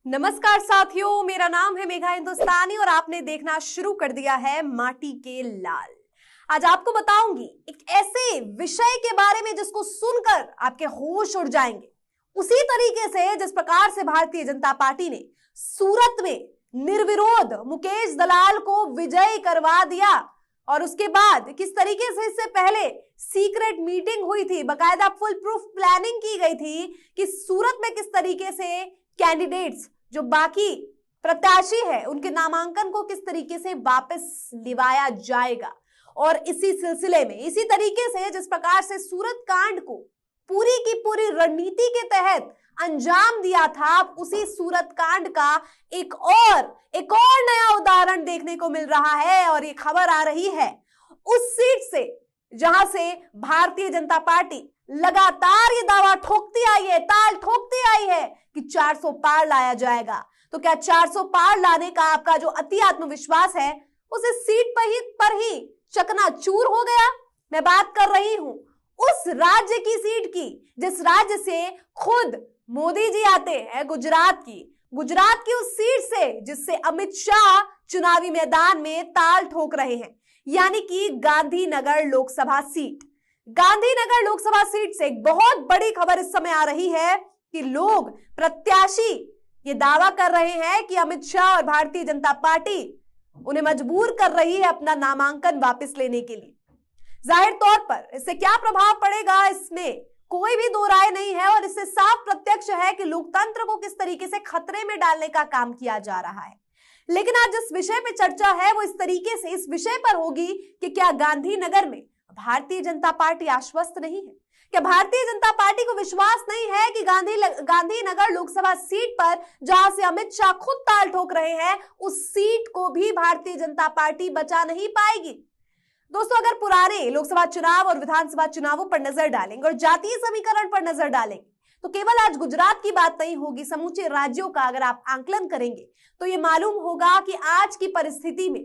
नमस्कार साथियों, मेरा नाम है मेघा हिंदुस्तानी और आपने देखना शुरू कर दिया है माटी के लाल। आज आपको बताऊंगी एक ऐसे विषय के बारे में जिसको सुनकर आपके होश उड़ जाएंगे। उसी तरीके से जिस प्रकार से भारतीय जनता पार्टी ने सूरत में निर्विरोध मुकेश दलाल को विजय करवा दिया और उसके बाद किस तरीके से इससे पहले सीक्रेट मीटिंग हुई थी, बकायदा फुल प्रूफ प्लानिंग की गई थी कि सूरत में किस तरीके से कैंडिडेट्स जो बाकी प्रत्याशी है उनके नामांकन को किस तरीके से वापस लिवाया जाएगा। और इसी सिलसिले में इसी तरीके से जिस प्रकार से सूरत कांड को पूरी की पूरी रणनीति के तहत अंजाम दिया था, उसी सूरत कांड का एक और नया उदाहरण देखने को मिल रहा है। और ये खबर आ रही है उस सीट से जहां से भारतीय जनता पार्टी लगातार ये दावा ठोकती आई है, ताल ठोकती आई है कि 400 पार लाया जाएगा। तो क्या 400 पार लाने का आपका जो अति आत्मविश्वास है उस सीट पर ही चकनाचूर हो गया? मैं बात कर रही हूं उस राज्य की सीट की जिस राज्य से खुद मोदी जी आते हैं, गुजरात की उस सीट से जिससे अमित शाह चुनावी मैदान में ताल ठोक रहे हैं, यानी कि गांधीनगर लोकसभा सीट। गांधीनगर लोकसभा सीट से एक बहुत बड़ी खबर इस समय आ रही है कि लोग प्रत्याशी ये दावा कर रहे हैं कि अमित शाह और भारतीय जनता पार्टी उन्हें मजबूर कर रही है अपना नामांकन वापस लेने के लिए। जाहिर तौर पर इससे क्या प्रभाव पड़ेगा, इसमें कोई भी दो राय नहीं है और इससे साफ प्रत्यक्ष है कि लोकतंत्र को किस तरीके से खतरे में डालने का काम किया जा रहा है। लेकिन आज जिस विषय पे चर्चा है वो इस तरीके से इस विषय पर होगी कि क्या गांधीनगर में भारतीय जनता पार्टी आश्वस्त नहीं है? क्या भारतीय जनता पार्टी को विश्वास नहीं है कि गांधीनगर लोकसभा सीट पर जहां से अमित शाह खुद ताल ठोक रहे हैं उस सीट को भी भारतीय जनता पार्टी बचा नहीं पाएगी? दोस्तों, अगर पुराने लोकसभा चुनाव और विधानसभा चुनावों पर नजर डालेंगे और जातीय समीकरण पर नजर डालेंगे तो केवल आज गुजरात की बात नहीं होगी, समूचे राज्यों का अगर आप आंकलन करेंगे तो ये मालूम होगा कि आज की परिस्थिति में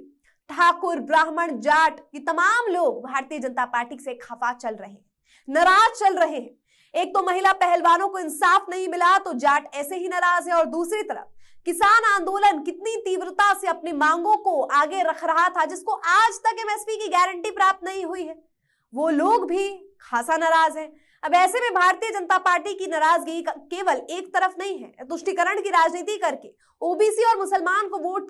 ठाकुर, ब्राह्मण, जाट ये तमाम लोग भारतीय जनता पार्टी से खफा चल रहे हैं, नाराज चल रहे हैं। एक तो महिला पहलवानों को इंसाफ नहीं मिला तो जाट ऐसे ही नाराज है और दूसरी तरफ किसान आंदोलन कितनी तीव्रता से अपनी मांगों को आगे रख रहा था, जिसको आज तक एमएसपी की गारंटी प्राप्त नहीं हुई है, वो लोग भी खासा नाराज हैं। अब ऐसे में भारतीय जनता पार्टी की नाराजगी केवल एक तरफ नहीं है, तुष्टीकरण की राजनीति करके ओबीसी और मुसलमान को वोट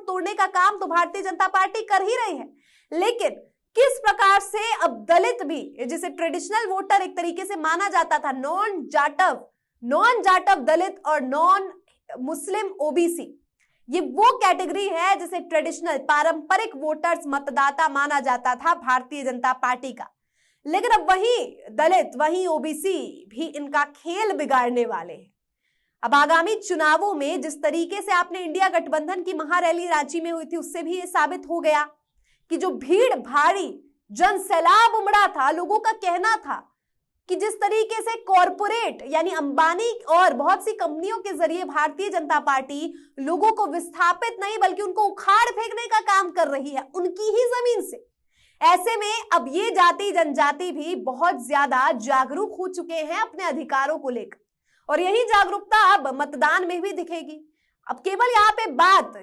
तोड़ने का काम तो भारतीय जनता पार्टी कर ही रही है। लेकिन किस प्रकार से अब दलित भी, जिसे ट्रेडिशनल वोटर एक तरीके से माना जाता था, नॉन जाटव दलित और नॉन मुस्लिम ओबीसी, ये वो कैटेगरी है जिसे ट्रेडिशनल पारंपरिक वोटर्स मतदाता माना जाता था भारतीय जनता पार्टी का। लेकिन अब वही दलित वही ओबीसी भी इनका खेल बिगाड़ने वाले हैं। अब आगामी चुनावों में जिस तरीके से आपने इंडिया गठबंधन की महारैली रांची में हुई थी उससे भी ये साबित हो गया कि जो भीड़ भारी जन सैलाब उमड़ा था, लोगों का कहना था कि जिस तरीके से कॉरपोरेट यानी अंबानी और बहुत सी कंपनियों के जरिए भारतीय जनता पार्टी लोगों को विस्थापित नहीं बल्कि उनको उखाड़ फेंकने का काम कर रही है उनकी ही जमीन से। ऐसे में अब ये जाति जनजाति भी बहुत ज्यादा जागरूक हो चुके हैं अपने अधिकारों को लेकर और यही जागरूकता अब मतदान में भी दिखेगी। अब केवल यहाँ पे बात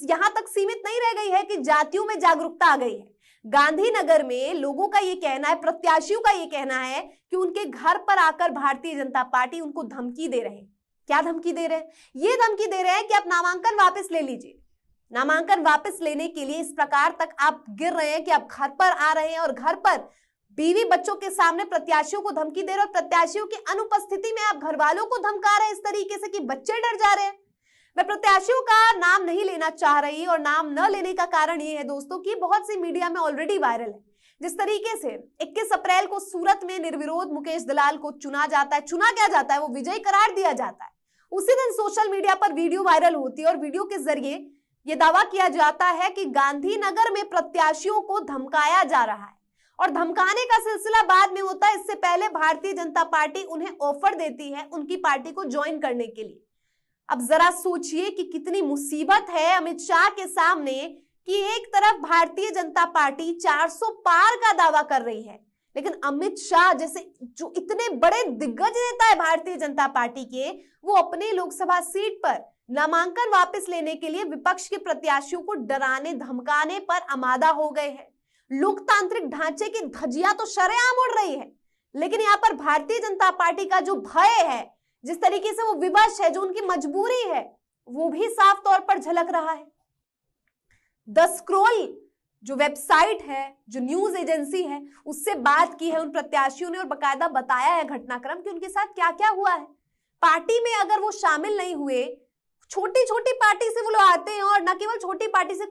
यहां तक सीमित नहीं रह गई है कि जातियों में जागरूकता आ गई है। गांधीनगर में लोगों का ये कहना है, प्रत्याशियों का ये कहना है कि उनके घर पर आकर भारतीय जनता पार्टी उनको धमकी दे रहे हैं। क्या धमकी दे रहे हैं? ये धमकी दे रहे हैं कि आप नामांकन वापस ले लीजिए। नामांकन वापस लेने के लिए इस प्रकार तक आप गिर रहे हैं कि आप घर पर आ रहे हैं और घर पर बीवी बच्चों के सामने प्रत्याशियों को धमकी दे रहे और प्रत्याशियों की अनुपस्थिति में आप घर वालों को धमका रहे हैं इस तरीके से कि बच्चे डर जा रहे हैं। मैं प्रत्याशियों का नाम नहीं लेना चाह रही और नाम न लेने का कारण ये है दोस्तों कि बहुत सी मीडिया में ऑलरेडी वायरल है जिस तरीके से 21 अप्रैल को सूरत में निर्विरोध मुकेश दलाल को चुना क्या जाता है, वो विजय करार दिया जाता है। उसी दिन सोशल मीडिया पर वीडियो वायरल होती है और वीडियो के जरिए यह दावा किया जाता है कि गांधीनगर में प्रत्याशियों को धमकाया जा रहा है और धमकाने का सिलसिला बाद में होता है। इससे पहले भारतीय जनता पार्टी उन्हें ऑफर देती है उनकी पार्टी को ज्वाइन करने के लिए। अब जरा सोचिए कि कितनी मुसीबत है अमित शाह के सामने कि एक तरफ भारतीय जनता पार्टी 400 पार का दावा कर रही है लेकिन अमित शाह जैसे जो इतने बड़े दिग्गज नेता है भारतीय जनता पार्टी के, वो अपने लोकसभा सीट पर नामांकन वापस लेने के लिए विपक्ष के प्रत्याशियों को डराने धमकाने पर आमादा हो गए हैं। लोकतांत्रिक ढांचे की धज्जियां तो शरेआम उड़ रही है, लेकिन यहां पर भारतीय जनता पार्टी का जो भय है, जिस तरीके से वो विवश है, जो उनकी मजबूरी है, वो भी साफ तौर पर झलक रहा है। द स्क्रॉल जो वेबसाइट है, जो न्यूज एजेंसी है, उससे बात की है उन प्रत्याशियों ने और बकायदा बताया है घटनाक्रम कि उनके साथ क्या क्या हुआ है। पार्टी में अगर वो शामिल नहीं हुए, छोटी छोटी पार्टी से वो लोग आते हैं, और न केवल छोटी पार्टी से,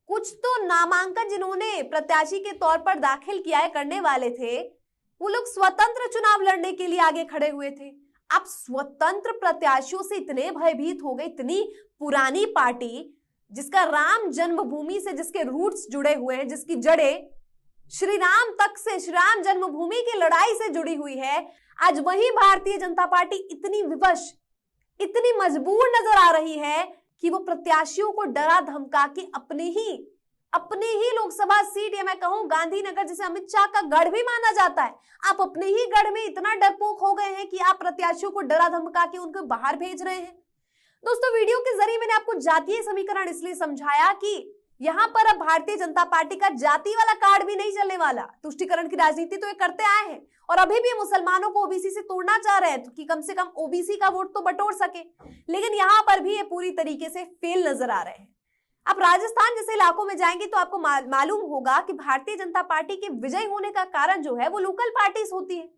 कुछ तो नामांकन जिन्होंने प्रत्याशी के तौर पर दाखिल किया है, करने वाले थे, वो लोग स्वतंत्र चुनाव लड़ने के लिए आगे खड़े हुए थे। अब स्वतंत्र प्रत्याशियों से इतने भयभीत हो गए, इतनी पुरानी पार्टी जिसका राम जन्मभूमि से, जिसके रूट्स जुड़े हुए हैं, जिसकी जड़ें श्री राम तक से, श्री राम जन्मभूमि की लड़ाई से जुड़ी हुई है, आज वही भारतीय जनता पार्टी इतनी विवश, इतनी मजबूर नजर आ रही है कि वो प्रत्याशियों को डरा धमका के अपने ही लोकसभा सीट, या मैं कहूं गांधीनगर, जिसे अमित शाह का गढ़ भी माना जाता है, आप अपने ही गढ़ में इतना डरपोक हो गए हैं कि आप प्रत्याशियों को डरा धमका के उनको बाहर भेज रहे हैं। दोस्तों, वीडियो के जरिए मैंने आपको जातीय समीकरण इसलिए समझाया कि यहां पर अब भारतीय जनता पार्टी का जाति वाला कार्ड भी नहीं चलने वाला। तुष्टीकरण की राजनीति तो ये करते आए हैं, और अभी भी मुसलमानों को ओबीसी से तोड़ना चाह रहे हैं, तो कि कम से कम ओबीसी का वोट तो बटोर सके, लेकिन यहां पर भी ये पूरी तरीके से फेल नजर आ रहे हैं। आप राजस्थान जैसे इलाकों में जाएंगे तो आपको मालूम होगा कि भारतीय जनता पार्टी के विजय होने का कारण जो है वो लोकल पार्टीज होती है।